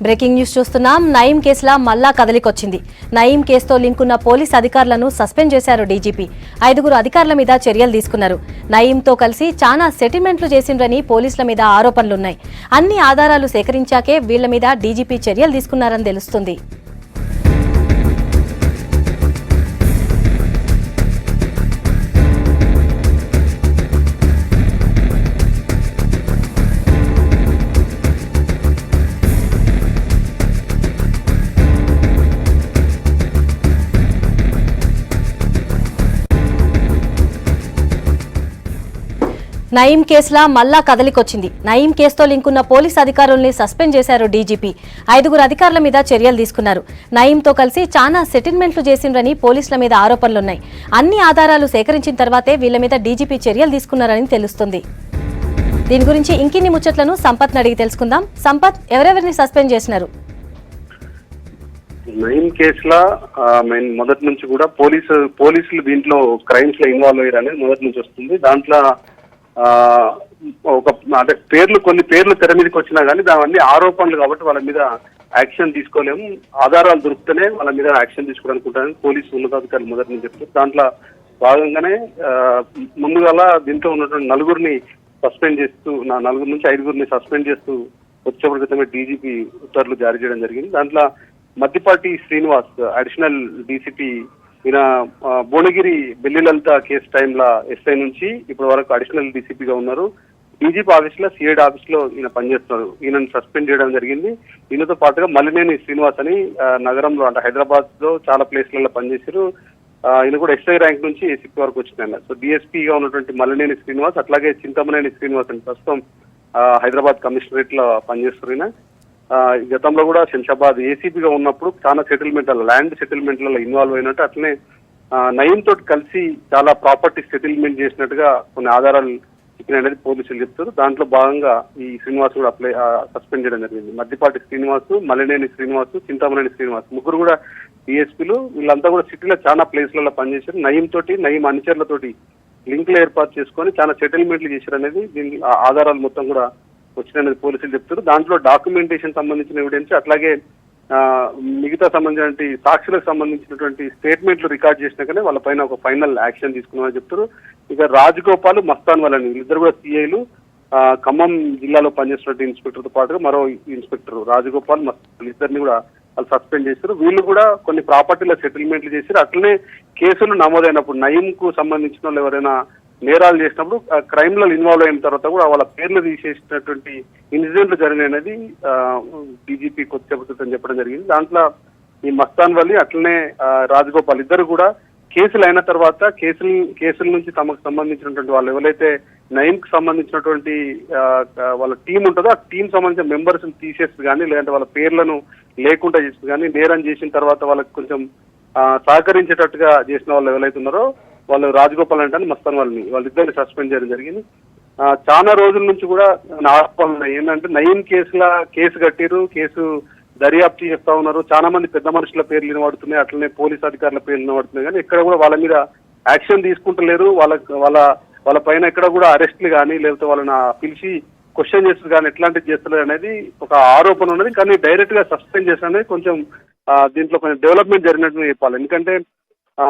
Breaking news చూస్తున్నాం. నయీం కేసులో మల్లా కదలికొచ్చింది. నయీం కేసుతో లింకున్న పోలీస్ అధికారులను సస్పెండ్ చేశారు డీజీపీ. 5 అధికారుల మీద చర్యలు తీసుకున్నారు. నయీంతో కలిసి చాలా సెటిల్మెంట్లు చేసిండ్రని పోలీసుల మీద ఆరోపణలున్నాయి. అన్ని ఆధారాలు సేకరించాకే వీళ్ల మీద డీజీపీ చర్యలు తీసుకున్నారని తెలుస్తుంది. నయీం కేసులో మల్లా కదలికొచ్చింది. నయీం కేసుతో లింకున్న పోలీస్ అధికారుల్ని సస్పెండ్ చేశారు డీజీపీ. 5 అధికారుల మీద చర్యలు తీసుకున్నారు. నయీంతో కలిసి చాలా సెటిల్మెంట్లు చేసిండ్రని పోలీసుల మీద ఆరోపణలున్నాయి. అన్ని ఆధారాలు సేకరించిన తర్వాతే వీళ్ల మీద డీజీపీ చర్యలు తీసుకున్నారని తెలుస్తుంది. దీని గురించి ఇంకిన్ని ముచ్చట్లను సంపత్ అడిగి తెలుసుకుందాం. సంపత్, ఎవరెవరిని సస్పెండ్ చేసినారు? నయీం కేసులో మొదటి నుంచి కూడా పోలీసులు దీంట్లో క్రైమ్స్ లో ఇన్వాల్వ్ అయ్యారు అనేది మొదటి నుంచి వస్తుంది. దాంట్లో అంటే కొన్ని పేర్లు తెర మీదకి వచ్చినా కానీ దాని ఆరోపణలు కాబట్టి వాళ్ళ మీద యాక్షన్ తీసుకోలేము. ఆధారాలు దొరికితేనే వాళ్ళ మీద యాక్షన్ తీసుకోవాలనుకుంటారని పోలీసు ఉన్నతాధికారులు మొదటి నుంచి చెప్తారు. దాంట్లో భాగంగానే ముందుగా దీంట్లో ఉన్నటువంటి 4 సస్పెండ్ చేస్తూ 4 నుంచి 5 సస్పెండ్ చేస్తూ వచ్చేప్పటి క్రితమే డీజీపీ ఉత్తర్వులు జారీ చేయడం జరిగింది. దాంట్లో మద్దిపాటి శ్రీనివాస్ అడిషనల్ డీసీపీ, ఈయన భువనగిరి బెల్లిలలిత కేసు టైంలో ఎస్ఐ నుంచి ఇప్పటి వరకు అడిషనల్ డీసీపీగా ఉన్నారు. డీజీపీ ఆఫీస్ లో సిఐడి ఆఫీస్ లో ఈయన పనిచేస్తున్నారు. ఈయనను సస్పెండ్ చేయడం జరిగింది. ఈయనతో పాటుగా మల్లినేని శ్రీనివాస్ అని నగరంలో అంటే హైదరాబాద్ లో చాలా ప్లేస్లలో పనిచేశారు. ఈయన కూడా ఎస్ఐ ర్యాంక్ నుంచి ఏసీపీ వరకు వచ్చింది. సో డిఎస్పీగా ఉన్నటువంటి మల్లినేని శ్రీనివాస్, అట్లాగే చింతమనేని శ్రీనివాస్ అని ప్రస్తుతం హైదరాబాద్ కమిషనరేట్ లో పనిచేస్తారు. ఈయన గతంలో కూడా శంషాబాద్ ఏసీపీగా ఉన్నప్పుడు చాలా ల్యాండ్ సెటిల్మెంట్లలో ఇన్వాల్వ్ అయినట్టు, అట్లనే నయీం తోటి కలిసి చాలా ప్రాపర్టీ సెటిల్మెంట్ చేసినట్టుగా కొన్ని ఆధారాలు చెప్పినది పోలీసులు చెప్తారు. దాంట్లో భాగంగా ఈ శ్రీనివాస్ కూడా సస్పెండ్ చేయడం జరిగింది. మద్దిపాటి శ్రీనివాస్, మల్లినేని శ్రీనివాస్, చింతామనేని శ్రీనివాస్ ముగ్గురు కూడా డిఎస్పీలు. వీళ్ళంతా కూడా సిటీలో చాలా ప్లేస్లలో పనిచేశారు. నయీం అనుచరులతోటి లింకులు ఏర్పాటు చేసుకొని చాలా సెటిల్మెంట్లు చేశారు అనేది దీని ఆధారాలు మొత్తం కూడా వచ్చినది పోలీసులు చెప్తారు. దాంట్లో డాక్యుమెంటేషన్ సంబంధించిన ఎవిడెన్స్, అట్లాగే మిగతా సంబంధించిన సాక్షులకు సంబంధించినటువంటి స్టేట్మెంట్లు రికార్డ్ చేసినాకనే వాళ్ళపైన ఒక ఫైనల్ యాక్షన్ తీసుకున్నామని చెప్తారు. ఇక రాజగోపాల్, మస్తాన్ వాళ్ళని వీళ్ళిద్దరు కూడా సిఐలు, ఖమ్మం జిల్లాలో పనిచేస్తున్న ఇన్స్పెక్టర్తో పాటుగా మరో ఇన్స్పెక్టర్ రాజగోపాల్, మస్తాన్ ఇద్దరిని కూడా వాళ్ళు సస్పెండ్ చేశారు. వీళ్ళు కూడా కొన్ని ప్రాపర్టీల సెటిల్మెంట్లు చేశారు. అట్లనే కేసులు నమోదైనప్పుడు నయీం కు సంబంధించిన వాళ్ళు ఎవరైనా నేరాలు చేసినప్పుడు క్రైమ్ లో ఇన్వాల్వ్ అయిన తర్వాత కూడా వాళ్ళ పేర్లు తీసేసినటువంటి ఇన్సిడెంట్లు జరిగినది డీజీపీ కొత్త చెబుతుందని చెప్పడం జరిగింది. దాంట్లో ఈ మస్తాన్ వల్లి అట్లనే రాజగోపాల్ ఇద్దరు కూడా కేసులు అయిన తర్వాత కేసుల నుంచి తమకు సంబంధించినటువంటి వాళ్ళు ఎవరైతే నయీం కు సంబంధించినటువంటి వాళ్ళ టీం ఉంటుందో ఆ టీం సంబంధించిన మెంబర్స్ తీసేసి కానీ, లేదంటే వాళ్ళ పేర్లను లేకుండా చేసి కానీ, నేరం చేసిన తర్వాత వాళ్ళకి కొంచెం సహకరించేటట్టుగా చేసిన వాళ్ళు ఎవరైతే ఉన్నారో వాళ్ళు రాజగోపాల్ అంటే మస్తాన్ వాళ్ళిద్దరిని సస్పెండ్ చేయడం జరిగింది. చాలా రోజుల నుంచి కూడా ఆరోపణలు ఏంటంటే నయీం కేసు కట్టిరు, కేసు దర్యాప్తు చేస్తా ఉన్నారు. చాలా మంది పెద్ద మనుషుల పేర్లు వినబడుతున్నాయి, అట్లనే పోలీస్ అధికారుల పేర్లు వినబడుతున్నాయి. కానీ ఎక్కడ కూడా వాళ్ళ మీద యాక్షన్ తీసుకుంటలేరు. వాళ్ళ పైన ఎక్కడ కూడా అరెస్ట్లు కానీ, లేకపోతే వాళ్ళని పిలిచి క్వశ్చన్ చేస్తారు కానీ ఎట్లాంటివి చేస్తలేరు అనేది ఒక ఆరోపణ ఉన్నది. కానీ డైరెక్ట్ గా సస్పెండ్ చేసిన అనేది కొంచెం దీంట్లో కొంచెం డెవలప్మెంట్ జరిగినట్టు చెప్పాలి. ఎందుకంటే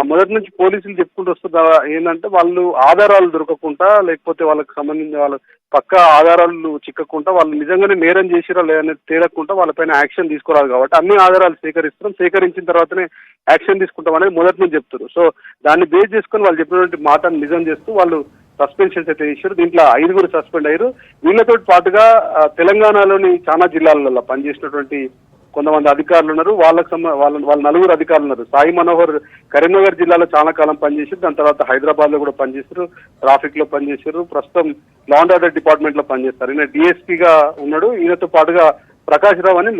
మొదటి నుంచి పోలీసులు చెప్పుకుంటూ వస్తున్న ఏంటంటే వాళ్ళు ఆధారాలు దొరకకుండా, లేకపోతే వాళ్ళకి సంబంధించిన వాళ్ళ పక్క ఆధారాలు చిక్కకుండా వాళ్ళు నిజంగానే నేరం చేసిరా లేదనేది తేలకుండా వాళ్ళపైన యాక్షన్ తీసుకోరాదు. కాబట్టి అన్ని ఆధారాలు సేకరించిన తర్వాతనే యాక్షన్ తీసుకుంటాం అనేది మొదటి నుంచి చెప్తారు. సో దాన్ని బేస్ చేసుకుని వాళ్ళు చెప్పినటువంటి మాటను నిజం చేస్తూ వాళ్ళు సస్పెన్షన్స్ అయితే చేశారు. దీంట్లో 5 సస్పెండ్ అయ్యారు. వీళ్ళతో పాటుగా తెలంగాణలోని చాలా జిల్లాలలో పనిచేసినటువంటి కొంతమంది అధికారులు ఉన్నారు. వాళ్ళ 4 అధికారులు ఉన్నారు. సాయి మనోహర్ కరీంనగర్ జిల్లాలో చాలా కాలం పనిచేశారు. దాని తర్వాత హైదరాబాద్ లో కూడా పనిచేశారు, ట్రాఫిక్ లో పనిచేశారు. ప్రస్తుతం లా అండ్ ఆర్డర్ డిపార్ట్మెంట్ లో పనిచేస్తారు. ఈయన డిఎస్పీగా ఉన్నాడు. ఈయనతో పాటుగా ప్రకాష్ రావు అని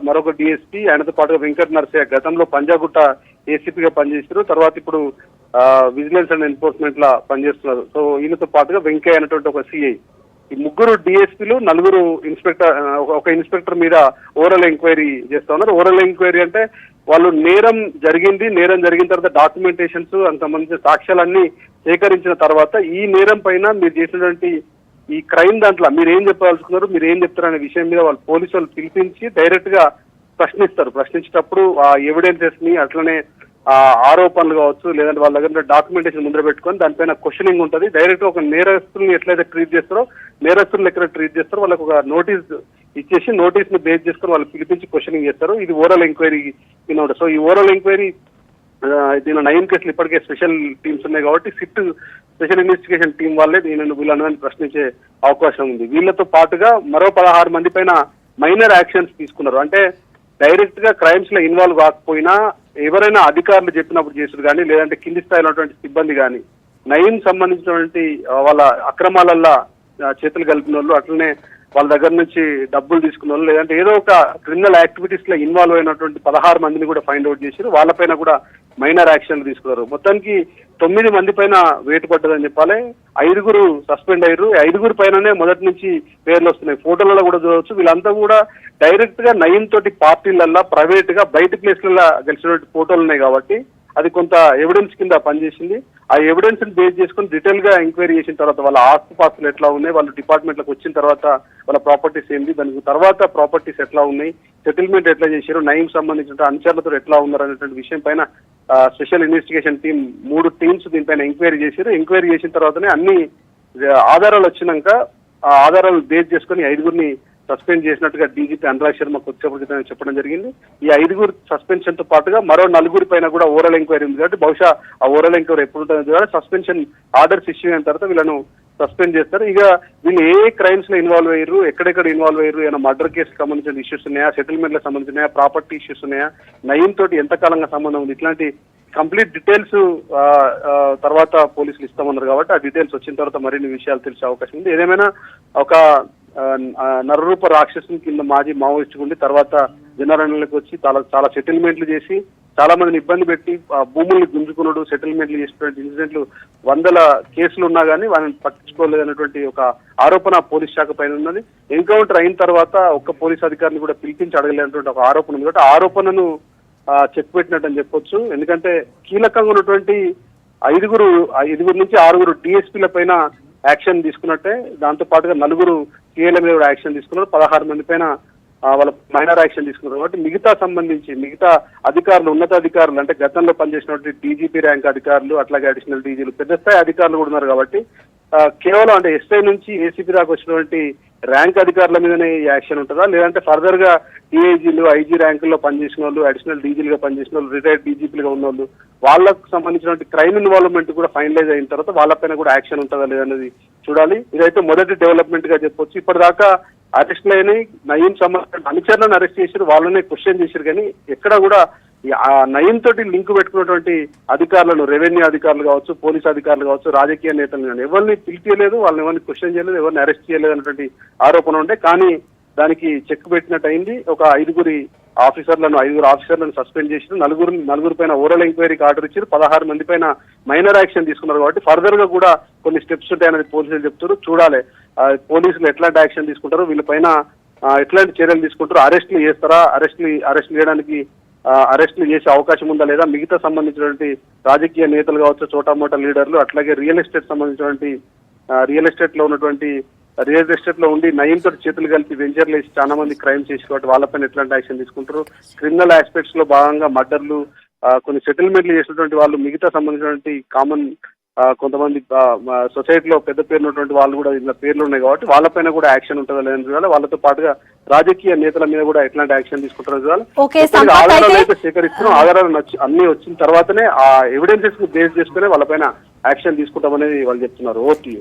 మరొక డిఎస్పీ, ఆయనతో పాటుగా వెంకట నరసయ్య గతంలో పంజాగుట్ట ఏసీపీగా పనిచేశారు. తర్వాత ఇప్పుడు విజిలెన్స్ అండ్ ఎన్ఫోర్స్మెంట్ లా పనిచేస్తున్నారు. సో ఈయనతో పాటుగా వెంకయ్య అనేటువంటి ఒక సిఐ, ఈ 3 డిఎస్పీలు, 4 ఒక ఇన్స్పెక్టర్ మీద ఓరల్ ఎంక్వైరీ చేస్తా ఉన్నారు. ఓరల్ ఎంక్వైరీ అంటే వాళ్ళు నేరం జరిగిన తర్వాత డాక్యుమెంటేషన్స్ అంత సంబంధించిన సాక్ష్యాలన్నీ సేకరించిన తర్వాత ఈ నేరం పైన మీరు చేసినటువంటి ఈ క్రైమ్ దాంట్లో మీరు ఏం చెప్పదలుచుకున్నారు, మీరు ఏం చెప్తారు అనే విషయం మీద వాళ్ళు పోలీసు వాళ్ళు పిలిపించి డైరెక్ట్ గా ప్రశ్నించేటప్పుడు ఆ ఎవిడెన్సెస్ ని అట్లనే ఆరోపణలు కావచ్చు, లేదంటే వాళ్ళ దగ్గర డాక్యుమెంటేషన్ ముందర పెట్టుకొని దానిపైన క్వశ్చనింగ్ ఉంటుంది. డైరెక్ట్ ఒక నేరస్తుల్ని ఎట్లయితే ట్రీట్ చేస్తారో, నేరస్తులను ఎక్కడ ట్రీట్ చేస్తారో వాళ్ళకు ఒక నోటీస్ ఇచ్చేసి నోటీస్ ని బేస్ చేసుకొని వాళ్ళు పిలిపించి క్వశ్చనింగ్ చేస్తారు. ఇది ఓరల్ ఎంక్వైరీ కింద. సో ఈ ఓరల్ ఎంక్వైరీ దీని 9 కేసులు ఇప్పటికే స్పెషల్ టీమ్స్ ఉన్నాయి కాబట్టి సిట్ స్పెషల్ ఇన్వెస్టిగేషన్ టీం వాళ్ళే వీళ్ళని ప్రశ్నించే అవకాశం ఉంది. వీళ్ళతో పాటుగా మరో 16 మంది పైన మైనర్ యాక్షన్స్ తీసుకున్నారు. అంటే డైరెక్ట్ గా క్రైమ్స్ లో ఇన్వాల్వ్ కాకపోయినా ఎవరైనా అధికారులు చెప్పినప్పుడు చేసుడు కానీ, లేదంటే కింది స్థాయిలో ఉన్నటువంటి సిబ్బంది కానీ, నయం సంబంధించినటువంటి వాళ్ళ అక్రమాలల్లో చేతులు కలిపిన వాళ్ళు, అట్లనే వాళ్ళ దగ్గర నుంచి డబ్బులు తీసుకున్న వాళ్ళు, లేదంటే ఏదో ఒక క్రిమినల్ యాక్టివిటీస్ లో ఇన్వాల్వ్ అయినటువంటి 16 మందిని కూడా ఫైండ్ అవుట్ చేశారు. వాళ్ళపైన కూడా మైనర్ యాక్షన్లు తీసుకున్నారు. మొత్తానికి 9 మంది పైన వేటు పడ్డదని చెప్పాలి. 5 సస్పెండ్ అయ్యారు. 5 పైననే మొదటి నుంచి పేర్లు వస్తున్నాయి. ఫోటోలలో కూడా చూడవచ్చు. వీళ్ళంతా కూడా డైరెక్ట్ గా నయం తోటి పార్టీలల్లో ప్రైవేట్ గా బయట ప్లేస్లలో గెలిచినటువంటి ఫోటోలు ఉన్నాయి కాబట్టి అది కొంత ఎవిడెన్స్ కింద పనిచేసింది. ఆ ఎవిడెన్స్ ని బేస్ చేసుకుని డీటెయిల్ గా ఎంక్వైరీ చేసిన తర్వాత వాళ్ళ ఆస్తుపాస్తులు ఎట్లా ఉన్నాయి, వాళ్ళు డిపార్ట్మెంట్లకు వచ్చిన తర్వాత వాళ్ళ ప్రాపర్టీస్ ఏంటి, దానికి తర్వాత ప్రాపర్టీస్ ఎట్లా ఉన్నాయి, సెటిల్మెంట్ ఎట్లా చేశారు, నయం సంబంధించిన అనుచరులతో ఎట్లా ఉన్నారు అనేటువంటి విషయం పైన స్పెషల్ ఇన్వెస్టిగేషన్ టీం 3 టీమ్స్ దీనిపైన ఎంక్వైరీ చేశారు. ఎంక్వైరీ చేసిన తర్వాతనే అన్ని ఆధారాలు వచ్చినాక ఆ ఆధారాలు బేస్ చేసుకుని 5 సస్పెండ్ చేసినట్టుగా డీజీపీ అనురాగ్ శర్మ కొద్దిసేపటి చెప్పడం జరిగింది. ఈ 5 సస్పెన్షన్ తో పాటుగా మరో 4 పైన కూడా ఓరల్ ఎంక్వైరీ ఉంది కాబట్టి బహుశా ఆ ఓరల్ ఎంక్వైరీ ఎప్పుడు ఉంటుంది కాబట్టి సస్పెన్షన్ ఆర్డర్స్ ఇష్యూ అయిన తర్వాత వీళ్ళను సస్పెండ్ చేస్తారు. ఇక వీళ్ళు ఏ క్రైమ్స్ లో ఇన్వాల్వ్ అయ్యారు, ఎక్కడెక్కడ ఇన్వాల్వ్ అయ్యారు, ఏమైనా మర్డర్ కేసుకి సంబంధించిన ఇష్యూస్ ఉన్నాయా, సెటిల్మెంట్లకు సంబంధించిన ప్రాపర్టీ ఇష్యూస్ ఉన్నాయా, నయం తోటి ఎంతకాలంగా సంబంధం ఉంది, ఇట్లాంటి కంప్లీట్ డీటెయిల్స్ తర్వాత పోలీసులు ఇస్తామన్నారు కాబట్టి ఆ డీటెయిల్స్ వచ్చిన తర్వాత మరిన్ని విషయాలు తెలిసే అవకాశం ఉంది. ఏదేమైనా ఒక నరరూప రాక్షసుని కింద మాజీ మావోయిస్టు ఉండి తర్వాత జనరణలకు వచ్చి చాలా సెటిల్మెంట్లు చేసి చాలా మందిని ఇబ్బంది పెట్టి భూముల్ని గుంజుకున్నాడు, సెటిల్మెంట్లు చేసినటువంటి ఇన్సిడెంట్లు 100 కేసులు ఉన్నా కానీ వాళ్ళని పట్టించుకోలేదన్నటువంటి ఒక ఆరోపణ పోలీస్ శాఖ పైన ఉన్నది. ఎన్కౌంటర్ అయిన తర్వాత ఒక్క పోలీస్ అధికారిని కూడా పిలిపించి అడగలేనటువంటి ఒక ఆరోపణ ఉంది కాబట్టి ఆ ఆరోపణను చెక్ పెట్టినట్టు అని చెప్పొచ్చు. ఎందుకంటే కీలకంగా ఉన్నటువంటి 5 నుంచి 6 డిఎస్పీల పైన యాక్షన్ తీసుకున్నట్టే, దాంతో పాటుగా 4 సీఏల మీద కూడా యాక్షన్ తీసుకున్నారు. 16 మంది పైన వాళ్ళ మైనర్ యాక్షన్ తీసుకున్నారు కాబట్టి మిగతా అధికారులు, ఉన్నతాధికారులు అంటే గతంలో పనిచేసినటువంటి డీజీపీ ర్యాంక్ అధికారులు, అట్లాగే అడిషనల్ డీజీలు, పెద్ద స్థాయి అధికారులు కూడా ఉన్నారు కాబట్టి కేవలం అంటే ఎస్ఐ నుంచి ఏసీపీ దాకా వచ్చినటువంటి ర్యాంక్ అధికారుల మీదనే యాక్షన్ ఉంటుందా, లేదంటే ఫర్దర్ గా డిఐజీలు, ఐజీ ర్యాంకుల్లో పనిచేసిన వాళ్ళు, అడిషనల్ డీజీలుగా పనిచేసిన వాళ్ళు, రిటైర్డ్ డీజీపీలుగా ఉన్న వాళ్ళు, వాళ్ళకు సంబంధించినటువంటి క్రైమ్ ఇన్వాల్వ్మెంట్ కూడా ఫైనలైజ్ అయిన తర్వాత వాళ్ళపైన కూడా యాక్షన్ ఉంటుందా లేదనేది చూడాలి. ఇదైతే మొదటి డెవలప్మెంట్ గా చెప్పొచ్చు. ఇప్పటిదాకా అరెస్టులు అయినాయి, నయం సంబంధించిన అనుచరులను అరెస్ట్ చేశారు, వాళ్ళనే క్వశ్చన్ చేశారు, కానీ ఎక్కడా కూడా ఆ నయం తోటి లింక్ పెట్టుకున్నటువంటి అధికారులను, రెవెన్యూ అధికారులు కావచ్చు, పోలీస్ అధికారులు కావచ్చు, రాజకీయ నేతలు కానీ ఎవరిని పిలిచేయలేదు, వాళ్ళని ఎవరిని క్వశ్చన్ చేయలేదు, ఎవరిని అరెస్ట్ చేయలేదు అన్నటువంటి ఆరోపణ ఉండే. కానీ దానికి చెక్ పెట్టినట్టు అయింది. ఒక 5 ఆఫీసర్లను సస్పెండ్ చేసి 4 పైన ఓరల్ ఎంక్వైరీకి ఆర్డర్ ఇచ్చారు. 16 మంది పైన మైనర్ యాక్షన్ తీసుకున్నారు కాబట్టి ఫర్దర్ గా కూడా కొన్ని స్టెప్స్ ఉంటాయనేది పోలీసులు చెప్తారు. చూడాలి పోలీసులు ఎట్లాంటి యాక్షన్ తీసుకుంటారు, వీళ్ళపైన ఎట్లాంటి చర్యలు తీసుకుంటారు, అరెస్టులు చేస్తారా, అరెస్టులు చేయడానికి అరెస్టులు చేసే అవకాశం ఉందా లేదా, మిగతా సంబంధించినటువంటి రాజకీయ నేతలు కావచ్చు, చోటామోటా లీడర్లు, అట్లాగే రియల్ ఎస్టేట్ సంబంధించినటువంటి రియల్ ఎస్టేట్ లో ఉండి నయంతో చేతులు కలిపి వెంచర్లు వేసి చాలా మంది క్రైమ్ చేసి కాబట్టి వాళ్ళపైన ఎట్లాంటి యాక్షన్ తీసుకుంటారు, క్రిమినల్ ఆస్పెక్ట్స్ లో భాగంగా మర్డర్లు, కొన్ని సెటిల్మెంట్లు చేసినటువంటి వాళ్ళు, మిగతా సంబంధించినటువంటి కామన్ కొంతమంది సొసైటీలో పెద్ద పేరు ఉన్నటువంటి వాళ్ళు కూడా ఇలా పేర్లు ఉన్నాయి కాబట్టి వాళ్ళపైన కూడా యాక్షన్ ఉంటుందా లేదని చూడాలి. వాళ్ళతో పాటుగా రాజకీయ నేతల మీద కూడా ఎట్లాంటి యాక్షన్ తీసుకుంటారో చూడాలి. ఆధారాలు అయితే సేకరిస్తున్నాం, ఆధారాలు అన్ని వచ్చిన తర్వాతనే ఆ ఎవిడెన్సెస్ ని బేస్ చేసుకునే వాళ్ళపైన యాక్షన్ తీసుకుంటామనేది వాళ్ళు చెప్తున్నారు. ఓటీ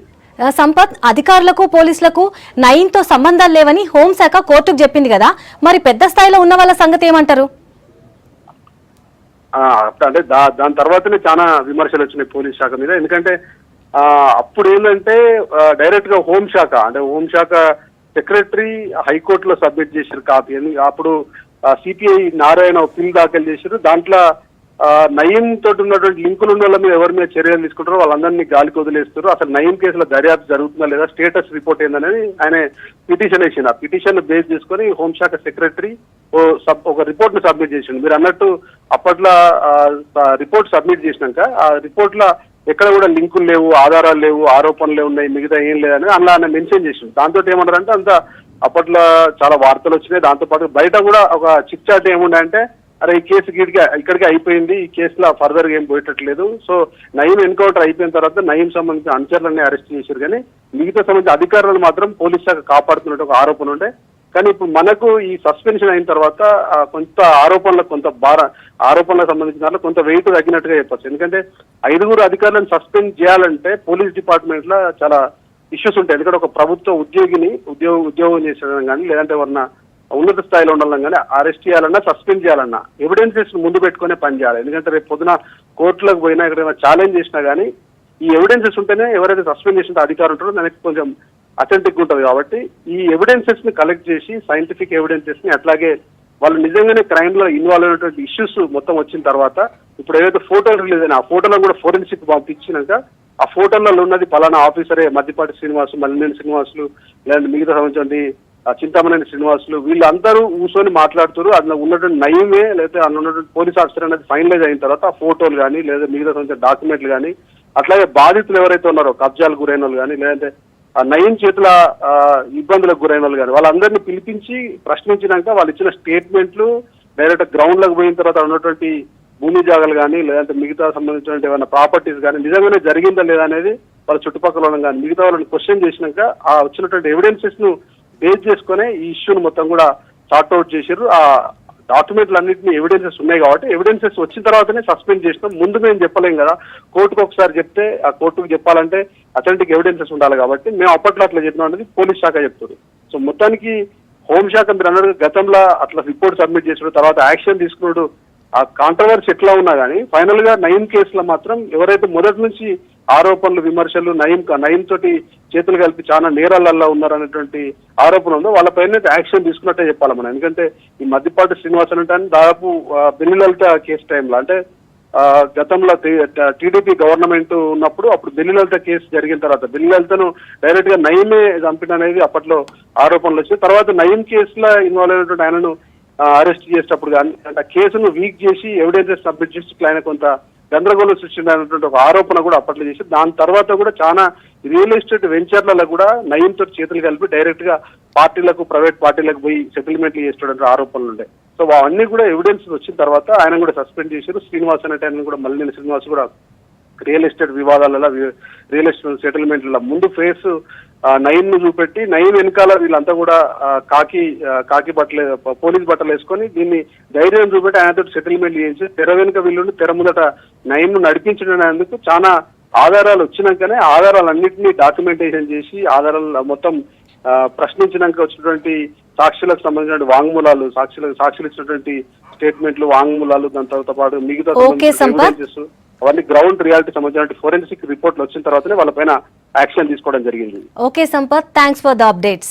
సంపత్, అధికారులకు పోలీసులకు నయంతో సంబంధాలు లేవని హోంశాఖ కోర్టుకు చెప్పింది కదా, మరి పెద్ద స్థాయిలో ఉన్న వాళ్ళ సంగతి ఏమంటారు? అంటే దాని తర్వాతనే చాలా విమర్శలు వచ్చినాయి పోలీస్ శాఖ మీద. ఎందుకంటే అప్పుడు ఏంటంటే డైరెక్ట్ గా హోంశాఖ సెక్రటరీ హైకోర్టులో సబ్మిట్ చేశారు కాపీ అని. అప్పుడు సిపిఐ నారాయణ పిల్ దాఖలు చేశారు. దాంట్లో నయం తోటి ఉన్నటువంటి లింకులు ఉన్న వాళ్ళ మీద ఎవరి మీద చర్యలు తీసుకుంటారో వాళ్ళందరినీ గాలికి వదిలేస్తారు. అసలు నయం కేసులో దర్యాప్తు జరుగుతుందా లేదా, స్టేటస్ రిపోర్ట్ ఏందనేది ఆయన పిటిషన్ వేసింది. ఆ పిటిషన్ బేస్ చేసుకుని హోంశాఖ సెక్రటరీ ఒక రిపోర్ట్ ను సబ్మిట్ చేసిండు. మీరు అన్నట్టు అప్పట్లో రిపోర్ట్ సబ్మిట్ చేసినాక ఆ రిపోర్ట్ లో ఎక్కడ కూడా లింకులు లేవు, ఆధారాలు లేవు, ఆరోపణలే ఉన్నాయి, మిగతా ఏం లేదని అలా ఆయన మెన్షన్ చేసిండు. దాంతో ఏమంటారంటే అంత అప్పట్లో చాలా వార్తలు వచ్చినాయి. దాంతోపాటు బయట కూడా ఒక చిక్ చాట్ ఏముండే అంటే, అరే ఈ కేసు ఇక్కడికి అయిపోయింది, ఈ కేసులో ఫర్దర్ గా ఏం పోయేటట్లేదు. సో నయీం ఎన్కౌంటర్ అయిపోయిన తర్వాత నయీం సంబంధించిన అనుచరులన్నీ అరెస్ట్ చేశారు, కానీ మిగతా సంబంధించిన అధికారులను మాత్రం పోలీస్ శాఖ కాపాడుతున్నట్టు ఒక ఆరోపణ ఉండే. కానీ ఇప్పుడు మనకు ఈ సస్పెన్షన్ అయిన తర్వాత కొంత ఆరోపణలకు సంబంధించిన దాంట్లో కొంత వెయిట్ తగ్గినట్టుగా చెప్పచ్చు. ఎందుకంటే 5 అధికారులను సస్పెండ్ చేయాలంటే పోలీస్ డిపార్ట్మెంట్ లో చాలా ఇష్యూస్ ఉంటాయి. ఎందుకంటే ఒక ప్రభుత్వ ఉద్యోగిని ఉద్యోగం చేసేయడం కానీ, లేదంటే ఎవరన్నా ఉన్నత స్థాయిలో ఉండాలని కానీ అరెస్ట్ చేయాలన్నా సస్పెండ్ చేయాలన్నా ఎవిడెన్సెస్ ముందు పెట్టుకునే పని చేయాలి. ఎందుకంటే రేపు పొద్దున కోర్టులకు పోయినా ఎక్కడైనా ఛాలెంజ్ చేసినా కానీ ఈ ఎవిడెన్సెస్ ఉంటేనే ఎవరైతే సస్పెండ్ చేసిన అధికారం ఉంటారో దానికి కొంచెం అథెంటిక్ ఉంటుంది. కాబట్టి ఈ ఎవిడెన్సెస్ ని కలెక్ట్ చేసి సైంటిఫిక్ ఎవిడెన్సెస్ ని, అట్లాగే వాళ్ళు నిజంగానే క్రైమ్ లో ఇన్వాల్వ్ అయినటువంటి ఇష్యూస్ మొత్తం వచ్చిన తర్వాత ఇప్పుడు ఏదైతే ఫోటోలు రిలీజ్ అయినా ఆ ఫోటోలను కూడా ఫోరెన్సిక్ పంపించినాక ఆ ఫోటోలలో ఉన్నది పలానా ఆఫీసరే మద్దిపాటి శ్రీనివాసు, మల్లినేని శ్రీనివాసులు, లేదంటే మిగతా సంబంధించి చింతామణి శ్రీనివాసులు, వీళ్ళందరూ కూర్చొని మాట్లాడుతారు. అందులో ఉన్నటువంటి నయమే లేదా అందులో ఉన్నటువంటి పోలీస్ ఆఫీసర్ అనేది ఫైనలైజ్ అయిన తర్వాత ఆ ఫోటోలు కానీ లేదా మిగతా సంబంధించిన డాక్యుమెంట్లు కానీ, అట్లాగే బాధితులు ఎవరైతే ఉన్నారో కబ్జాలు గురైన వాళ్ళు కానీ, లేదంటే నయీం చేతుల ఇబ్బందులకు గురైన వాళ్ళు కానీ వాళ్ళందరినీ పిలిపించి ప్రశ్నించినాక వాళ్ళు ఇచ్చిన స్టేట్మెంట్లు డైరెక్ట్ గ్రౌండ్ లకు పోయిన తర్వాత ఉన్నటువంటి భూమి జాగాలు కానీ, లేదంటే మిగతా సంబంధించినటువంటి ఏమైనా ప్రాపర్టీస్ కానీ నిజంగానే జరిగిందా లేదా అనేది వాళ్ళ చుట్టుపక్కల వాళ్ళని కానీ మిగతా వాళ్ళని క్వశ్చన్ చేసినాక ఆ వచ్చినటువంటి ఎవిడెన్సెస్ ను బేస్ చేసుకునే ఈ ఇష్యూను మొత్తం కూడా సార్ట్అవుట్ చేశారు. ఆ డాక్యుమెంట్లు అన్నింటినీ ఎవిడెన్సెస్ ఉన్నాయి కాబట్టి ఎవిడెన్సెస్ వచ్చిన తర్వాతనే సస్పెండ్ చేసినాం. ముందు మేము చెప్పలేం కదా, కోర్టుకు ఒకసారి చెప్తే ఆ కోర్టుకు చెప్పాలంటే అథెంటిక్ ఎవిడెన్సెస్ ఉండాలి. కాబట్టి మేము అప్పట్లో అట్లా చెప్పినాం అనేది పోలీస్ శాఖ చెప్తారు. సో మొత్తానికి హోంశాఖ మీరు అన్నారు గతంలో అట్లా రిపోర్ట్ సబ్మిట్ చేసాడు, తర్వాత యాక్షన్ తీసుకున్నాడు. ఆ కాంట్రవర్సీ ఎట్లా ఉన్నా కానీ ఫైనల్ గా నయీం కేసులో మాత్రం ఎవరైతే మొదటి నుంచి ఆరోపణలు విమర్శలు నయీం తోటి చేతులు కలిపి చాలా నేరాలల్లో ఉన్నారనేటువంటి ఆరోపణ ఉందో వాళ్ళపైన యాక్షన్ తీసుకున్నట్టే చెప్పాలి మనం. ఎందుకంటే ఈ మద్దిపాటి శ్రీనివాసన్ అంటే దాదాపు బెల్లిలలిత కేసు టైంలో, అంటే గతంలో టీడీపీ గవర్నమెంట్ ఉన్నప్పుడు అప్పుడు బెల్లిలలిత కేసు జరిగిన తర్వాత బెల్లిలలితను డైరెక్ట్ గా నయీమే చంపిన అనేది అప్పట్లో ఆరోపణలు వచ్చాయి. తర్వాత నయీం కేసులో ఇన్వాల్వ్ అయినటువంటి ఆయనను అరెస్ట్ చేసేటప్పుడు కానీ అంటే కేసును వీక్ చేసి ఎవిడెన్సెస్ సబ్మిట్ చేసి ఆయన కొంత గందరగోళం సృష్టించినటువంటి ఒక ఆరోపణ కూడా అప్పట్లో చేసి దాని తర్వాత కూడా చాలా రియల్ ఎస్టేట్ వెంచర్లలో కూడా నయీం తోటి చేతులు కలిపి డైరెక్ట్ గా పార్టీలకు ప్రైవేట్ పార్టీలకు పోయి సెటిల్మెంట్లు చేసేటువంటి ఆరోపణలు ఉంటాయి. సో అవన్నీ కూడా ఎవిడెన్స్ వచ్చిన తర్వాత ఆయన కూడా సస్పెండ్ చేశారు. శ్రీనివాస్ అనే ఆయన కూడా మల్లినేని శ్రీనివాస్ కూడా రియల్ ఎస్టేట్ వివాదాలలో రియల్ ఎస్టేట్ సెటిల్మెంట్ల ముందు ఫేస్ నయీం ను చూపెట్టి నయీం వెనకాల వీళ్ళంతా కూడా కాకి బట్టలు పోలీస్ బట్టలు వేసుకొని దీన్ని ధైర్యం చూపెట్టి ఆయనతో సెటిల్మెంట్ చేసి తెర వెనుక వీళ్ళుండి తెర ముందట నయీం ను నడిపించడానికి చాలా ఆధారాలు వచ్చినాకనే ఆధారాలన్నింటినీ డాక్యుమెంటేషన్ చేసి ఆధారాలు మొత్తం ప్రశ్నించినాక వచ్చినటువంటి సాక్షులకు సంబంధించిన వాంగ్మూలాలు సాక్షులు ఇచ్చినటువంటి స్టేట్మెంట్లు వాంగ్మూలాలు దాంతో పాటు మిగతా అవన్నీ గ్రౌండ్ రియాలిటీ సంబంధించిన ఫోరెన్సిక్ రిపోర్ట్లు వచ్చిన తర్వాతనే వాళ్ళపైన యాక్షన్ తీసుకోవడం జరిగింది. Okay Sampath, thanks for the updates.